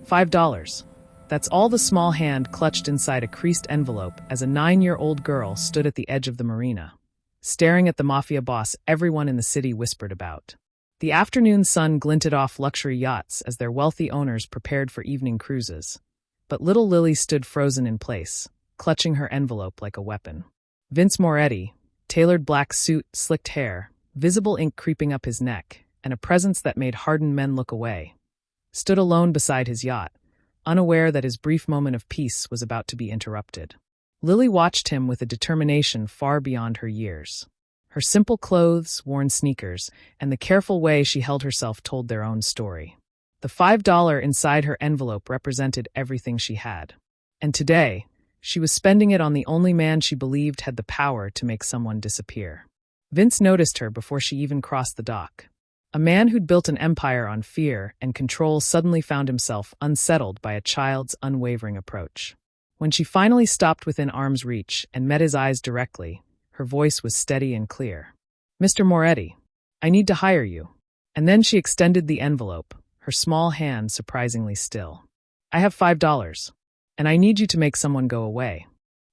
$5. That's all the small hand clutched inside a creased envelope as a 9-year-old girl stood at the edge of the marina, staring at the Mafia boss everyone in the city whispered about. The afternoon sun glinted off luxury yachts as their wealthy owners prepared for evening cruises. But little Lily stood frozen in place, clutching her envelope like a weapon. Vince Moretti, tailored black suit, slicked hair, visible ink creeping up his neck, and a presence that made hardened men look away, stood alone beside his yacht, unaware that his brief moment of peace was about to be interrupted. Lily watched him with a determination far beyond her years. Her simple clothes, worn sneakers, and the careful way she held herself told their own story. The $5 inside her envelope represented everything she had. And today, she was spending it on the only man she believed had the power to make someone disappear. Vince noticed her before she even crossed the dock. A man who'd built an empire on fear and control suddenly found himself unsettled by a child's unwavering approach. When she finally stopped within arm's reach and met his eyes directly, her voice was steady and clear. "Mr. Moretti, I need to hire you." And then she extended the envelope, her small hand surprisingly still. "I have $5, and I need you to make someone go away."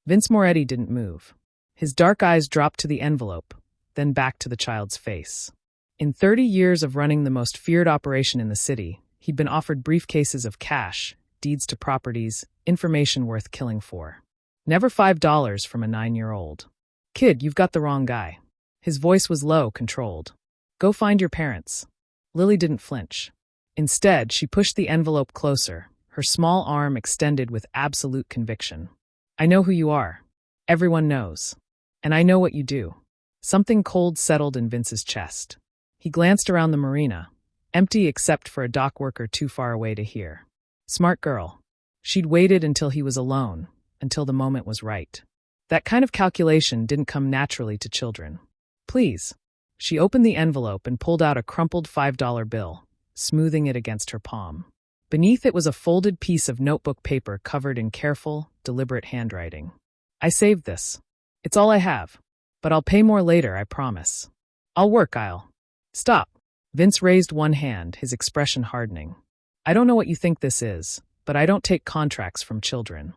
Vince Moretti didn't move. His dark eyes dropped to the envelope, then back to the child's face. In 30 years of running the most feared operation in the city, he'd been offered briefcases of cash, deeds to properties, information worth killing for. Never $5 from a 9-year-old. "Kid, you've got the wrong guy." His voice was low, controlled. "Go find your parents." Lily didn't flinch. Instead, she pushed the envelope closer, her small arm extended with absolute conviction. "I know who you are. Everyone knows. And I know what you do." Something cold settled in Vince's chest. He glanced around the marina, empty except for a dock worker too far away to hear. Smart girl. She'd waited until he was alone, until the moment was right. That kind of calculation didn't come naturally to children. "Please." She opened the envelope and pulled out a crumpled $5 bill, smoothing it against her palm. Beneath it was a folded piece of notebook paper covered in careful, deliberate handwriting. "I saved this. It's all I have. But I'll pay more later, I promise. I'll Stop." Vince raised one hand, his expression hardening. "I don't know what you think this is, but I don't take contracts from children."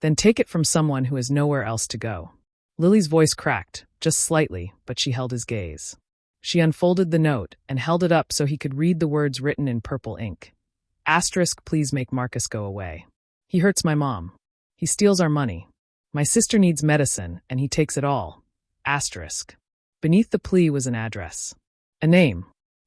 "Then take it from someone who has nowhere else to go." Lily's voice cracked, just slightly, but she held his gaze. She unfolded the note and held it up so he could read the words written in purple ink. "Asterisk, please make Marcus go away. He hurts my mom. He steals our money. My sister needs medicine, and he takes it all. Asterisk." Beneath the plea was an address. A name.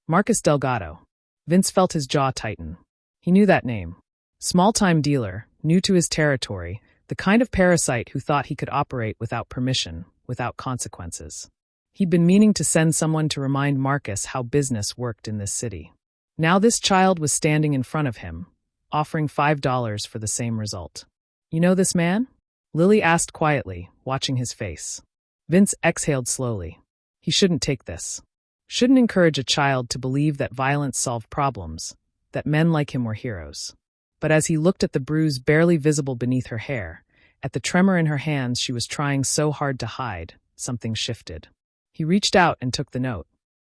Marcus Delgado. Vince felt his jaw tighten. He knew that name. Small-time dealer, new to his territory, the kind of parasite who thought he could operate without permission, without consequences. He'd been meaning to send someone to remind Marcus how business worked in this city. Now this child was standing in front of him, offering $5 for the same result. "You know this man?" Lily asked quietly, watching his face. Vince exhaled slowly. He shouldn't take this. Shouldn't encourage a child to believe that violence solved problems, that men like him were heroes. But as he looked at the bruise barely visible beneath her hair, at the tremor in her hands she was trying so hard to hide, something shifted. He reached out and took the note.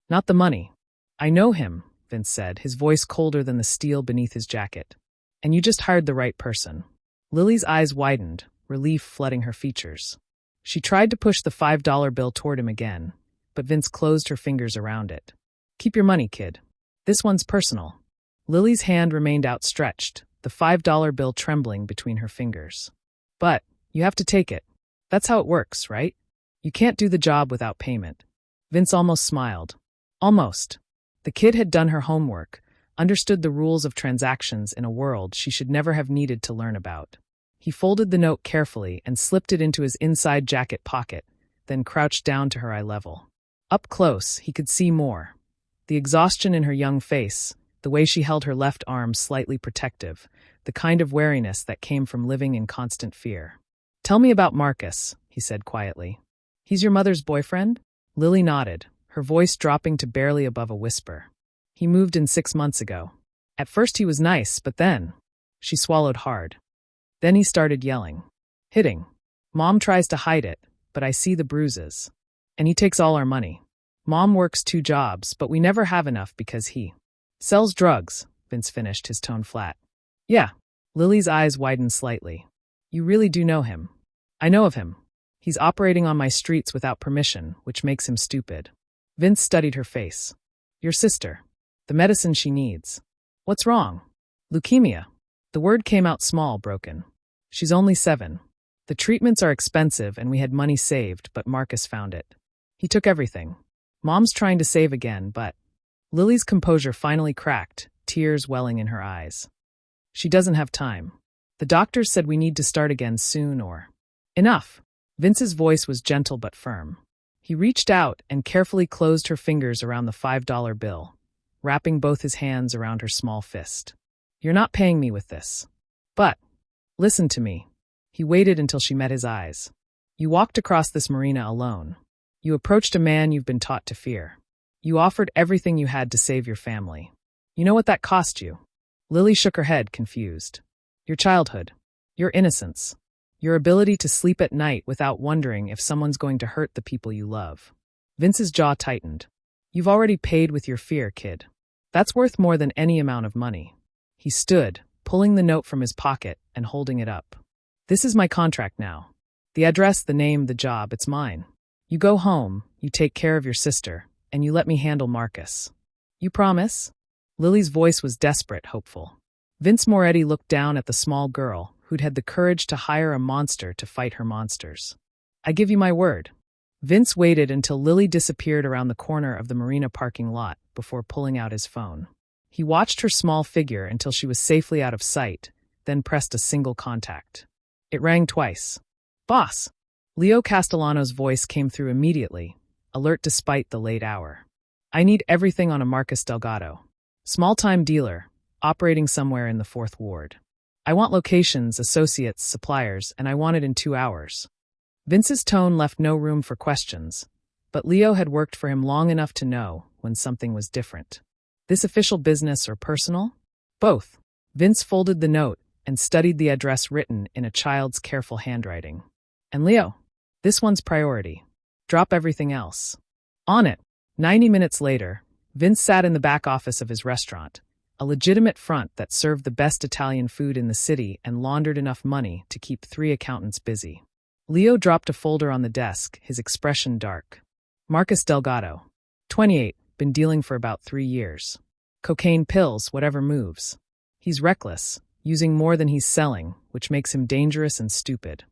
"Not the money." "I know him," Vince said, his voice colder than the steel beneath his jacket. "And you just hired the right person." Lily's eyes widened, relief flooding her features. She tried to push the $5 bill toward him again, but Vince closed her fingers around it. "Keep your money, kid. This one's personal." Lily's hand remained outstretched, the $5 bill trembling between her fingers. "But, you have to take it. That's how it works, right? You can't do the job without payment." Vince almost smiled. Almost. The kid had done her homework, understood the rules of transactions in a world she should never have needed to learn about. He folded the note carefully and slipped it into his inside jacket pocket, then crouched down to her eye level. Up close, he could see more. The exhaustion in her young face, the way she held her left arm slightly protective, the kind of wariness that came from living in constant fear. "Tell me about Marcus," he said quietly. "He's your mother's boyfriend?" Lily nodded, her voice dropping to barely above a whisper. "He moved in 6 months ago. At first he was nice, but then..." She swallowed hard. "Then he started yelling. Hitting. Mom tries to hide it, but I see the bruises. And he takes all our money. Mom works 2 jobs, but we never have enough because he sells drugs," Vince finished, his tone flat. Yeah. Lily's eyes widened slightly. You really do know him. I know of him. He's operating on my streets without permission, which makes him stupid. Vince studied her face. Your sister. The medicine she needs. What's wrong? Leukemia. The word came out small, broken. She's only 7. The treatments are expensive and we had money saved, but Marcus found it. He took everything. Mom's trying to save again, but… Lily's composure finally cracked, tears welling in her eyes. She doesn't have time. The doctors said we need to start again soon or… Enough. Vince's voice was gentle but firm. He reached out and carefully closed her fingers around the $5 bill, wrapping both his hands around her small fist. You're not paying me with this. But, listen to me. He waited until she met his eyes. You walked across this marina alone. You approached a man you've been taught to fear. You offered everything you had to save your family. You know what that cost you? Lily shook her head, confused. Your childhood. Your innocence. Your ability to sleep at night without wondering if someone's going to hurt the people you love. Vince's jaw tightened. You've already paid with your fear, kid. That's worth more than any amount of money. He stood, pulling the note from his pocket and holding it up. This is my contract now. The address, the name, the job, it's mine. You go home, you take care of your sister, and you let me handle Marcus. You promise? Lily's voice was desperate, hopeful. Vince Moretti looked down at the small girl who'd had the courage to hire a monster to fight her monsters. I give you my word. Vince waited until Lily disappeared around the corner of the marina parking lot before pulling out his phone. He watched her small figure until she was safely out of sight, then pressed a single contact. It rang twice. Boss! Leo Castellano's voice came through immediately, alert despite the late hour. I need everything on a Marcus Delgado. Small-time dealer, operating somewhere in the 4th Ward. I want locations, associates, suppliers, and I want it in 2 hours. Vince's tone left no room for questions, but Leo had worked for him long enough to know when something was different. This official business or personal? Both. Vince folded the note and studied the address written in a child's careful handwriting. And Leo, this one's priority. Drop everything else. On it. 90 minutes later, Vince sat in the back office of his restaurant, a legitimate front that served the best Italian food in the city and laundered enough money to keep 3 accountants busy. Leo dropped a folder on the desk, his expression dark. Marcus Delgado. 28, been dealing for about 3 years. Cocaine, pills, whatever moves. He's reckless, using more than he's selling, which makes him dangerous and stupid.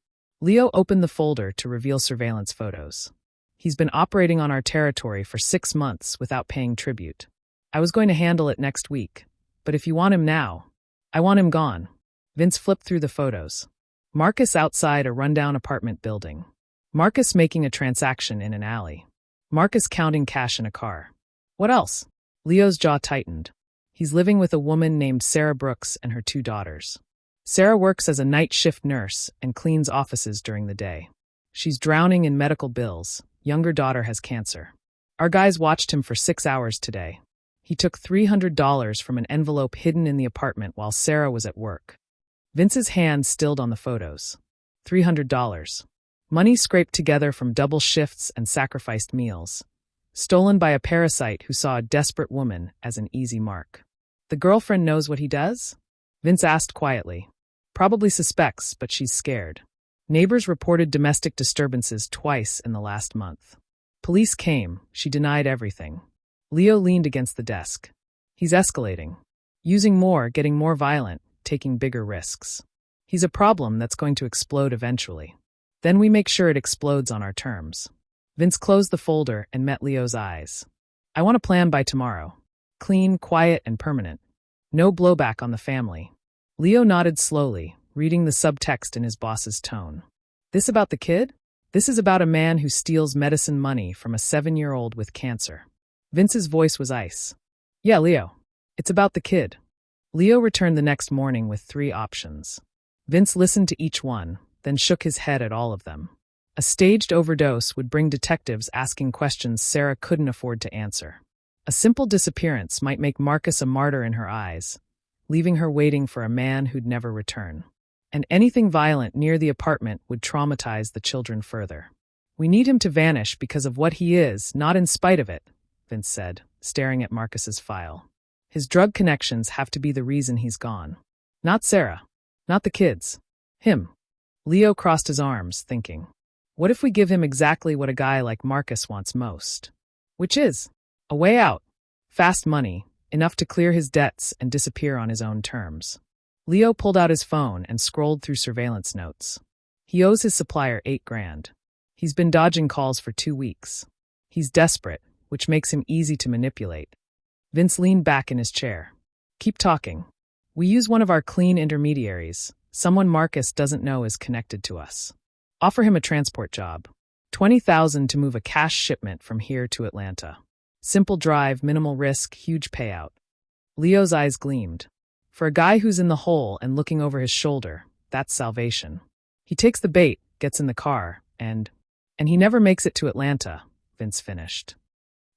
Leo opened the folder to reveal surveillance photos. He's been operating on our territory for 6 months without paying tribute. I was going to handle it next week, but if you want him now, I want him gone. Vince flipped through the photos. Marcus outside a rundown apartment building. Marcus making a transaction in an alley. Marcus counting cash in a car. What else? Leo's jaw tightened. He's living with a woman named Sarah Brooks and her 2 daughters. Sarah works as a night shift nurse and cleans offices during the day. She's drowning in medical bills. Younger daughter has cancer. Our guys watched him for 6 hours today. He took $300 from an envelope hidden in the apartment while Sarah was at work. Vince's hand stilled on the photos. $300. Money scraped together from double shifts and sacrificed meals. Stolen by a parasite who saw a desperate woman as an easy mark. The girlfriend knows what he does? Vince asked quietly. Probably suspects, but she's scared. Neighbors reported domestic disturbances twice in the last month. Police came. She denied everything. Leo leaned against the desk. He's escalating. Using more, getting more violent, taking bigger risks. He's a problem that's going to explode eventually. Then we make sure it explodes on our terms. Vince closed the folder and met Leo's eyes. I want a plan by tomorrow. Clean, quiet, and permanent. No blowback on the family. Leo nodded slowly, reading the subtext in his boss's tone. This about the kid? This is about a man who steals medicine money from a 7-year-old with cancer. Vince's voice was ice. Yeah, Leo. It's about the kid. Leo returned the next morning with 3 options. Vince listened to each one, then shook his head at all of them. A staged overdose would bring detectives asking questions Sarah couldn't afford to answer. A simple disappearance might make Marcus a martyr in her eyes, leaving her waiting for a man who'd never return. And anything violent near the apartment would traumatize the children further. We need him to vanish because of what he is, not in spite of it, Vince said, staring at Marcus's file. His drug connections have to be the reason he's gone. Not Sarah. Not the kids. Him. Leo crossed his arms, thinking, what if we give him exactly what a guy like Marcus wants most? Which is a way out. Fast money, enough to clear his debts and disappear on his own terms. Leo pulled out his phone and scrolled through surveillance notes. He owes his supplier $8,000. He's been dodging calls for 2 weeks. He's desperate, which makes him easy to manipulate. Vince leaned back in his chair. Keep talking. We use one of our clean intermediaries, someone Marcus doesn't know is connected to us. Offer him a transport job. $20,000 to move a cash shipment from here to Atlanta. Simple drive, minimal risk, huge payout. Leo's eyes gleamed. For a guy who's in the hole and looking over his shoulder, that's salvation. He takes the bait, gets in the car, and he never makes it to Atlanta, Vince finished.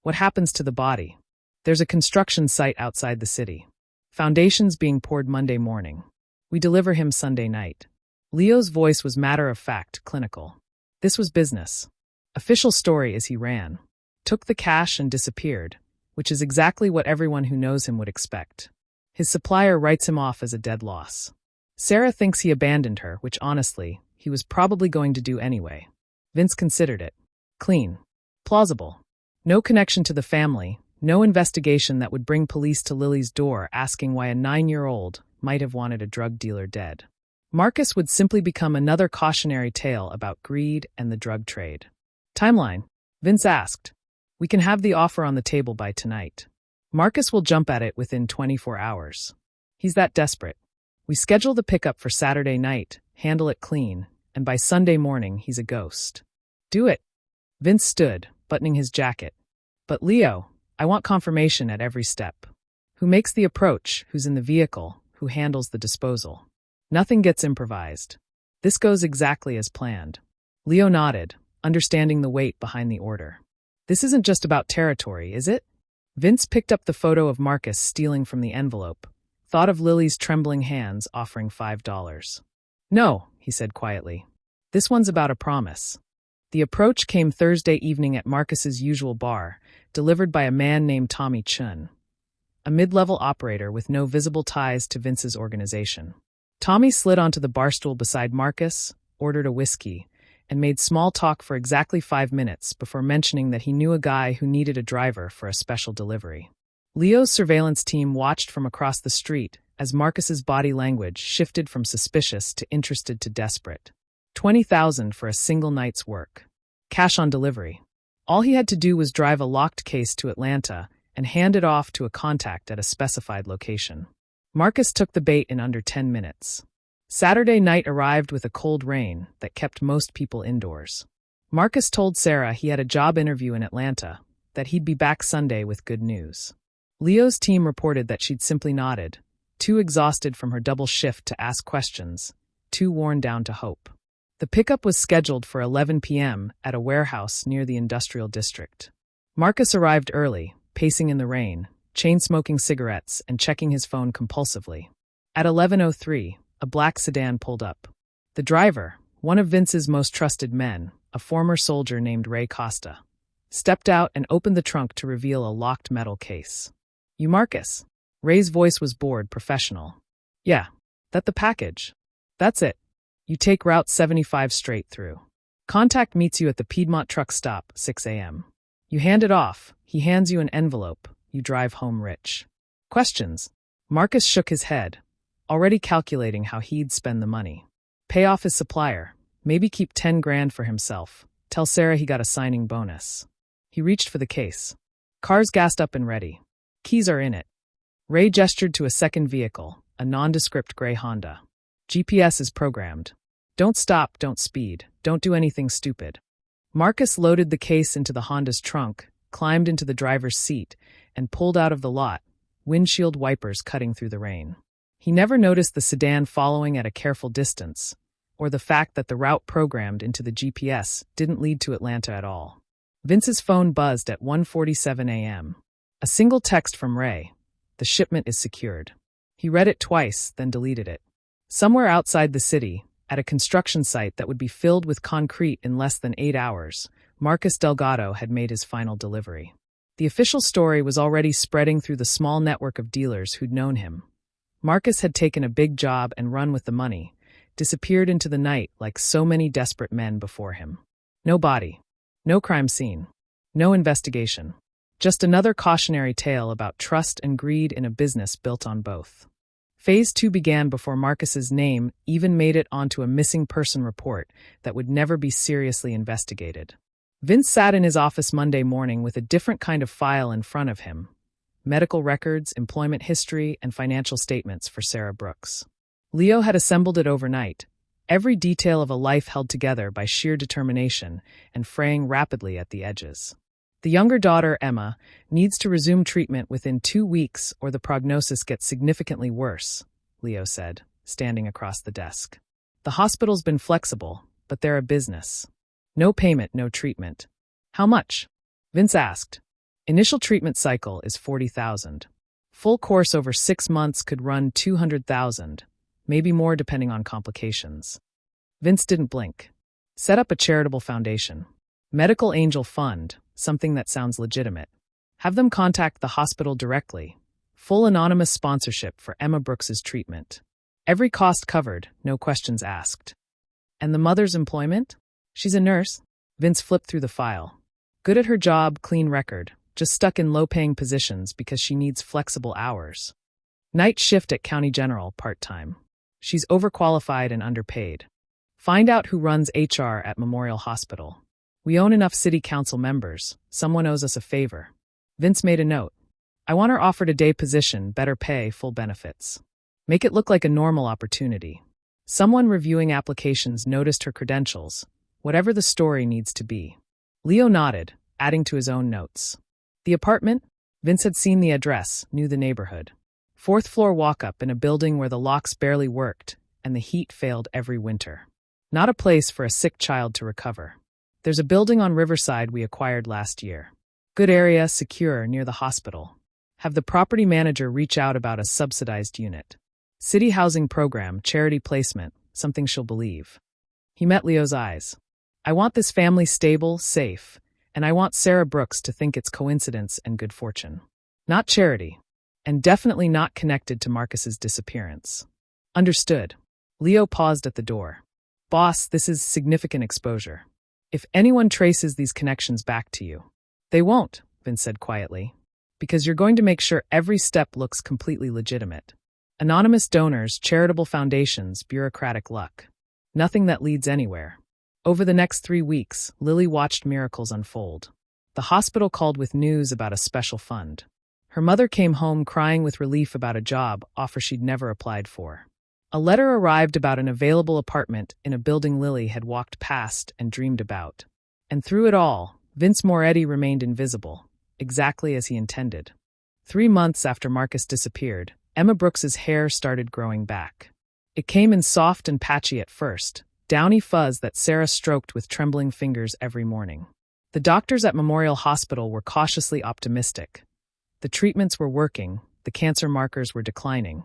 What happens to the body? There's a construction site outside the city. Foundations being poured Monday morning. We deliver him Sunday night. Leo's voice was matter-of-fact, clinical. This was business. Official story is he ran. Took the cash and disappeared, which is exactly what everyone who knows him would expect. His supplier writes him off as a dead loss. Sarah thinks he abandoned her, which honestly, he was probably going to do anyway. Vince considered it. Clean. Plausible. No connection to the family, no investigation that would bring police to Lily's door asking why a 9-year-old might have wanted a drug dealer dead. Marcus would simply become another cautionary tale about greed and the drug trade. Timeline. Vince asked. We can have the offer on the table by tonight. Marcus will jump at it within 24 hours. He's that desperate. We schedule the pickup for Saturday night, handle it clean, and by Sunday morning he's a ghost. Do it. Vince stood, buttoning his jacket. But Leo, I want confirmation at every step. Who makes the approach, who's in the vehicle, who handles the disposal. Nothing gets improvised. This goes exactly as planned. Leo nodded, understanding the weight behind the order. This isn't just about territory, is it? Vince picked up the photo of Marcus stealing from the envelope, thought of Lily's trembling hands offering $5. No, he said quietly. This one's about a promise. The approach came Thursday evening at Marcus's usual bar, delivered by a man named Tommy Chun, a mid-level operator with no visible ties to Vince's organization. Tommy slid onto the barstool beside Marcus, ordered a whiskey, and made small talk for exactly 5 minutes before mentioning that he knew a guy who needed a driver for a special delivery. Leo's surveillance team watched from across the street as Marcus's body language shifted from suspicious to interested to desperate. $20,000 for a single night's work. Cash on delivery. All he had to do was drive a locked case to Atlanta and hand it off to a contact at a specified location. Marcus took the bait in under 10 minutes. Saturday night arrived with a cold rain that kept most people indoors. Marcus told Sarah he had a job interview in Atlanta, that he'd be back Sunday with good news. Leo's team reported that she'd simply nodded, too exhausted from her double shift to ask questions, too worn down to hope. The pickup was scheduled for 11 p.m. at a warehouse near the industrial district. Marcus arrived early, pacing in the rain, chain-smoking cigarettes and checking his phone compulsively. At 11:03, a black sedan pulled up. The driver, one of Vince's most trusted men, a former soldier named Ray Costa, stepped out and opened the trunk to reveal a locked metal case. You Marcus? Ray's voice was bored, professional. Yeah, that the package. That's it. You take Route 75 straight through. Contact meets you at the Piedmont truck stop, 6 a.m. You hand it off, he hands you an envelope, you drive home rich. Questions? Marcus shook his head, already calculating how he'd spend the money. Pay off his supplier, maybe keep $10,000 for himself, tell Sarah he got a signing bonus. He reached for the case. Car's gassed up and ready. Keys are in it. Ray gestured to a second vehicle, a nondescript gray Honda. GPS is programmed. Don't stop, don't speed, don't do anything stupid. Marcus loaded the case into the Honda's trunk, climbed into the driver's seat, and pulled out of the lot, windshield wipers cutting through the rain. He never noticed the sedan following at a careful distance, or the fact that the route programmed into the GPS didn't lead to Atlanta at all. Vince's phone buzzed at 1:47 a.m. A single text from Ray. The shipment is secured. He read it twice, then deleted it. Somewhere outside the city, at a construction site that would be filled with concrete in less than 8 hours, Marcus Delgado had made his final delivery. The official story was already spreading through the small network of dealers who'd known him. Marcus had taken a big job and run with the money, disappeared into the night like so many desperate men before him. No body, no crime scene, no investigation. Just another cautionary tale about trust and greed in a business built on both. Phase 2 began before Marcus's name even made it onto a missing person report that would never be seriously investigated. Vince sat in his office Monday morning with a different kind of file in front of him. Medical records, employment history, and financial statements for Sarah Brooks. Leo had assembled it overnight, every detail of a life held together by sheer determination and fraying rapidly at the edges. The younger daughter, Emma, needs to resume treatment within 2 weeks or the prognosis gets significantly worse, Leo said, standing across the desk. The hospital's been flexible, but they're a business. No payment, no treatment. How much? Vince asked. Initial treatment cycle is $40,000. Full course over 6 months could run $200,000, maybe more depending on complications. Vince didn't blink. Set up a charitable foundation. Medical Angel Fund, something that sounds legitimate. Have them contact the hospital directly. Full anonymous sponsorship for Emma Brooks's treatment. Every cost covered, no questions asked. And the mother's employment? She's a nurse. Vince flipped through the file. Good at her job, clean record, just stuck in low-paying positions because she needs flexible hours. Night shift at County General, part-time. She's overqualified and underpaid. Find out who runs HR at Memorial Hospital. We own enough city council members. Someone owes us a favor. Vince made a note. I want her offered a day position, better pay, full benefits. Make it look like a normal opportunity. Someone reviewing applications noticed her credentials. Whatever the story needs to be. Leo nodded, adding to his own notes. The apartment? Vince had seen the address, knew the neighborhood. 4th floor walk-up in a building where the locks barely worked and the heat failed every winter. Not a place for a sick child to recover. There's a building on Riverside we acquired last year. Good area, secure, near the hospital. Have the property manager reach out about a subsidized unit. City housing program, charity placement, something she'll believe. He met Leo's eyes. I want this family stable, safe, and I want Sarah Brooks to think it's coincidence and good fortune. Not charity. And definitely not connected to Marcus's disappearance. Understood. Leo paused at the door. Boss, this is significant exposure. If anyone traces these connections back to you. They won't, Vince said quietly. Because you're going to make sure every step looks completely legitimate. Anonymous donors, charitable foundations, bureaucratic luck. Nothing that leads anywhere. Over the next 3 weeks, Lily watched miracles unfold. The hospital called with news about a special fund. Her mother came home crying with relief about a job offer she'd never applied for. A letter arrived about an available apartment in a building Lily had walked past and dreamed about. And through it all, Vince Moretti remained invisible, exactly as he intended. 3 months after Marcus disappeared, Emma Brooks's hair started growing back. It came in soft and patchy at first, downy fuzz that Sarah stroked with trembling fingers every morning. The doctors at Memorial Hospital were cautiously optimistic. The treatments were working, the cancer markers were declining,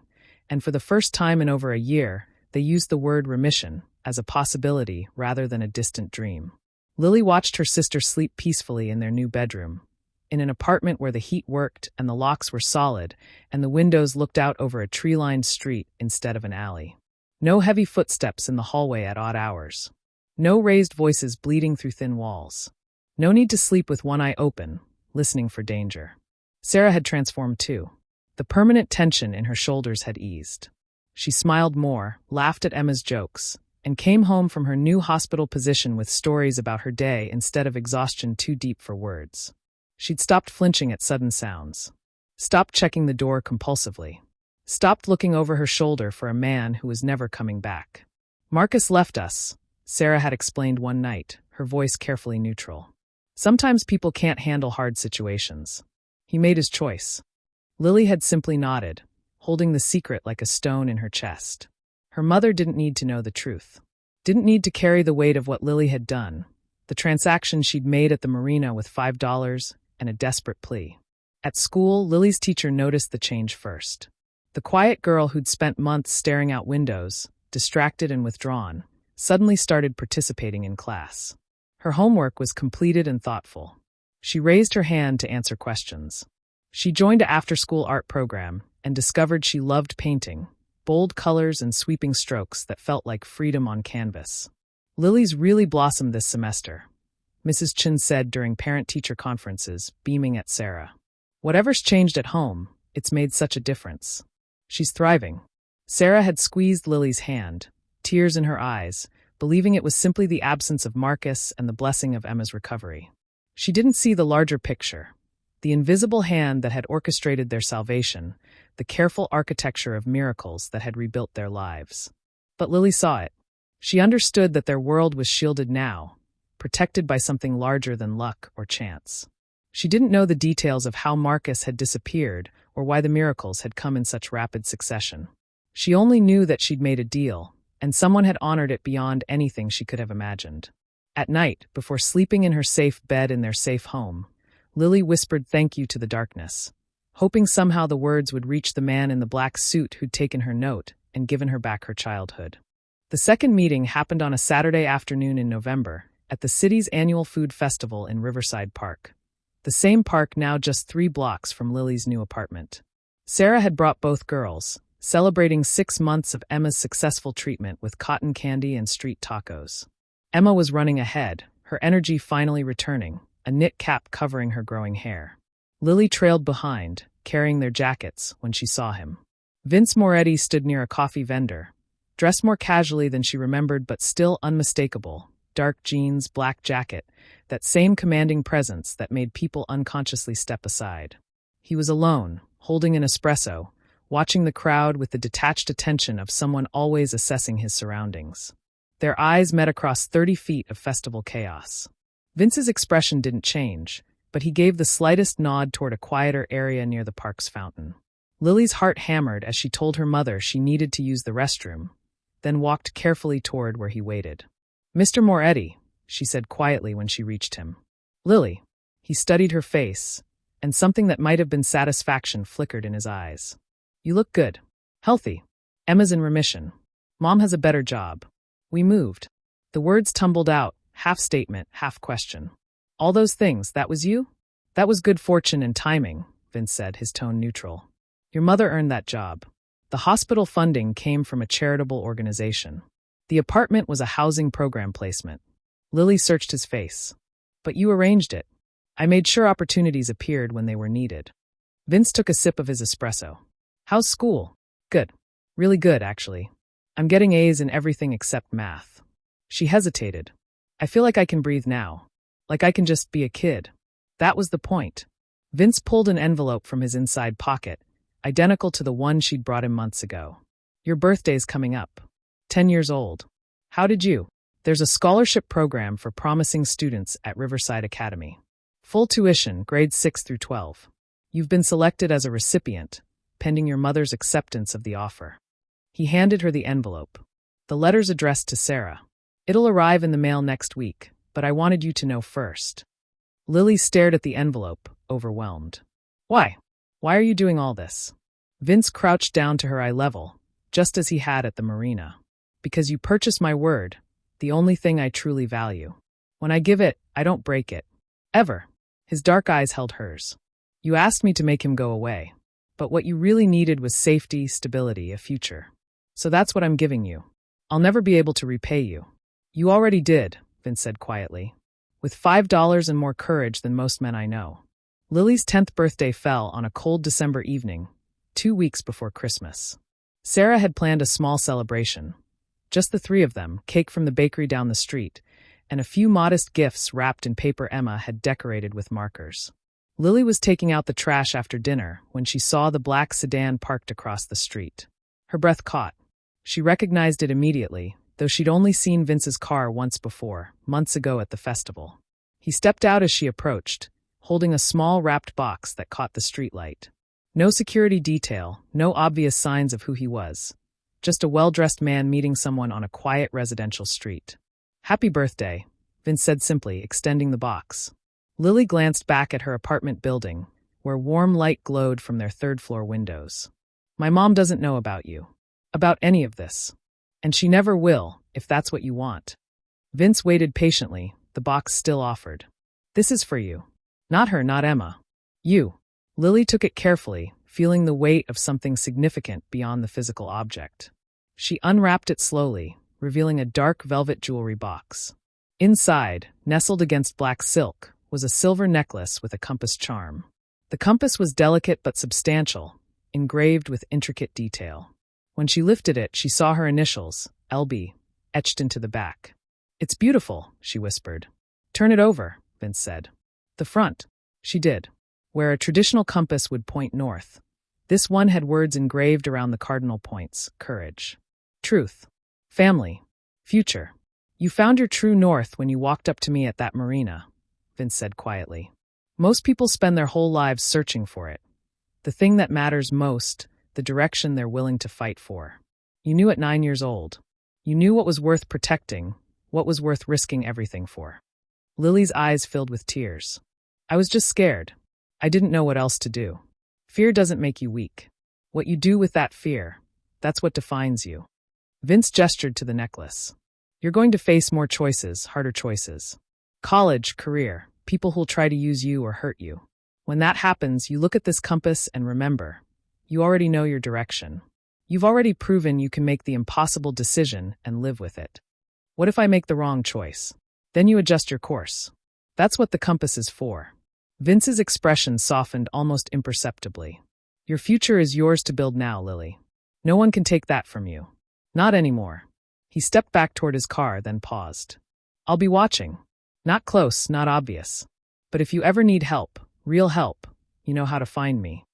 and for the first time in over a year, they used the word remission as a possibility rather than a distant dream. Lily watched her sister sleep peacefully in their new bedroom, in an apartment where the heat worked and the locks were solid and the windows looked out over a tree-lined street instead of an alley. No heavy footsteps in the hallway at odd hours. No raised voices bleeding through thin walls. No need to sleep with one eye open, listening for danger. Sarah had transformed too. The permanent tension in her shoulders had eased. She smiled more, laughed at Emma's jokes, and came home from her new hospital position with stories about her day instead of exhaustion too deep for words. She'd stopped flinching at sudden sounds. Stopped checking the door compulsively. Stopped looking over her shoulder for a man who was never coming back. Marcus left us, Sarah had explained one night, her voice carefully neutral. Sometimes people can't handle hard situations. He made his choice. Lily had simply nodded, holding the secret like a stone in her chest. Her mother didn't need to know the truth. Didn't need to carry the weight of what Lily had done, the transaction she'd made at the marina with $5 and a desperate plea. At school, Lily's teacher noticed the change first. The quiet girl who'd spent months staring out windows, distracted and withdrawn, suddenly started participating in class. Her homework was completed and thoughtful. She raised her hand to answer questions. She joined an after-school art program, and discovered she loved painting, bold colors and sweeping strokes that felt like freedom on canvas. Lily's really blossomed this semester, Mrs. Chin said during parent-teacher conferences, beaming at Sarah. Whatever's changed at home, it's made such a difference. She's thriving. Sarah had squeezed Lily's hand, tears in her eyes, believing it was simply the absence of Marcus and the blessing of Emma's recovery. She didn't see the larger picture, the invisible hand that had orchestrated their salvation, the careful architecture of miracles that had rebuilt their lives. But Lily saw it. She understood that their world was shielded now, protected by something larger than luck or chance. She didn't know the details of how Marcus had disappeared or why the miracles had come in such rapid succession. She only knew that she'd made a deal, and someone had honored it beyond anything she could have imagined. At night, before sleeping in her safe bed in their safe home, Lily whispered thank you to the darkness, hoping somehow the words would reach the man in the black suit who'd taken her note and given her back her childhood. The second meeting happened on a Saturday afternoon in November, at the city's annual food festival in Riverside Park. The same park now just 3 blocks from Lily's new apartment. Sarah had brought both girls, celebrating 6 months of Emma's successful treatment with cotton candy and street tacos. Emma was running ahead, her energy finally returning, a knit cap covering her growing hair. Lily trailed behind, carrying their jackets, when she saw him. Vince Moretti stood near a coffee vendor, dressed more casually than she remembered but still unmistakable. Dark jeans, black jacket, that same commanding presence that made people unconsciously step aside. He was alone, holding an espresso, watching the crowd with the detached attention of someone always assessing his surroundings. Their eyes met across 30 feet of festival chaos. Vince's expression didn't change, but he gave the slightest nod toward a quieter area near the park's fountain. Lily's heart hammered as she told her mother she needed to use the restroom, then walked carefully toward where he waited. "Mr. Moretti," she said quietly when she reached him. "Lily." He studied her face, and something that might have been satisfaction flickered in his eyes. "You look good. Healthy. Emma's in remission. Mom has a better job. We moved." The words tumbled out, half statement, half question. "All those things, that was you?" "That was good fortune and timing," Vince said, his tone neutral. "Your mother earned that job. The hospital funding came from a charitable organization. The apartment was a housing program placement." Lily searched his face. "But you arranged it. I made sure opportunities appeared when they were needed." Vince took a sip of his espresso. "How's school?" "Good. Really good, actually. I'm getting A's in everything except math." She hesitated. "I feel like I can breathe now. Like I can just be a kid." That was the point. Vince pulled an envelope from his inside pocket, identical to the one she'd brought him months ago. "Your birthday's coming up. 10 years old. How did you?" "There's a scholarship program for promising students at Riverside Academy. Full tuition, grades 6 through 12. You've been selected as a recipient, pending your mother's acceptance of the offer." He handed her the envelope. "The letter's addressed to Sarah. It'll arrive in the mail next week, but I wanted you to know first." Lily stared at the envelope, overwhelmed. "Why? Why are you doing all this?" Vince crouched down to her eye level, just as he had at the marina. "Because you purchase my word, the only thing I truly value. When I give it, I don't break it. Ever." His dark eyes held hers. "You asked me to make him go away. But what you really needed was safety, stability, a future. So that's what I'm giving you. I'll never be able to repay you." "You already did," Vince said quietly. "With $5 and more courage than most men I know." Lily's 10th birthday fell on a cold December evening, 2 weeks before Christmas. Sarah had planned a small celebration. Just the 3 of them, cake from the bakery down the street, and a few modest gifts wrapped in paper Emma had decorated with markers. Lily was taking out the trash after dinner when she saw the black sedan parked across the street. Her breath caught. She recognized it immediately, though she'd only seen Vince's car once before, months ago at the festival. He stepped out as she approached, holding a small wrapped box that caught the streetlight. No security detail, no obvious signs of who he was. Just a well-dressed man meeting someone on a quiet residential street. "Happy birthday," Vince said simply, extending the box. Lily glanced back at her apartment building, where warm light glowed from their 3rd-floor windows. "My mom doesn't know about you. About any of this. And she never will, if that's what you want." Vince waited patiently, the box still offered. "This is for you. Not her, not Emma. You." Lily took it carefully, feeling the weight of something significant beyond the physical object. She unwrapped it slowly, revealing a dark velvet jewelry box. Inside, nestled against black silk, was a silver necklace with a compass charm. The compass was delicate but substantial, engraved with intricate detail. When she lifted it, she saw her initials, LB, etched into the back. "It's beautiful," she whispered. "Turn it over," Vince said. "The front." She did. Where a traditional compass would point north, this one had words engraved around the cardinal points: courage, truth, family, future. "You found your true north when you walked up to me at that marina," Vince said quietly. "Most people spend their whole lives searching for it. The thing that matters most, the direction they're willing to fight for. You knew at 9 years old. You knew what was worth protecting, what was worth risking everything for." Lily's eyes filled with tears. "I was just scared. I didn't know what else to do." Fear doesn't make you weak. What you do with that fear, that's what defines you. Vince gestured to the necklace. "You're going to face more choices, harder choices. College, career, people who'll try to use you or hurt you. When that happens, you look at this compass and remember, you already know your direction. You've already proven you can make the impossible decision and live with it. What if I make the wrong choice? Then you adjust your course. That's what the compass is for." Vince's expression softened almost imperceptibly. "Your future is yours to build now, Lily. No one can take that from you. Not anymore." He stepped back toward his car, then paused. "I'll be watching. Not close, not obvious. But if you ever need help, real help, you know how to find me."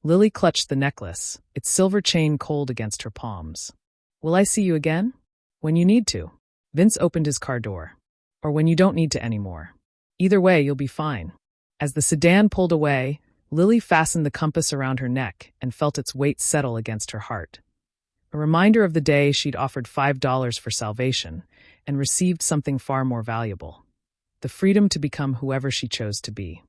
Lily clutched the necklace, its silver chain cold against her palms. "Will I see you again?" "When you need to." Vince opened his car door. "Or when you don't need to anymore. Either way, you'll be fine." As the sedan pulled away, Lily fastened the compass around her neck and felt its weight settle against her heart. A reminder of the day she'd offered $5 for salvation and received something far more valuable: the freedom to become whoever she chose to be.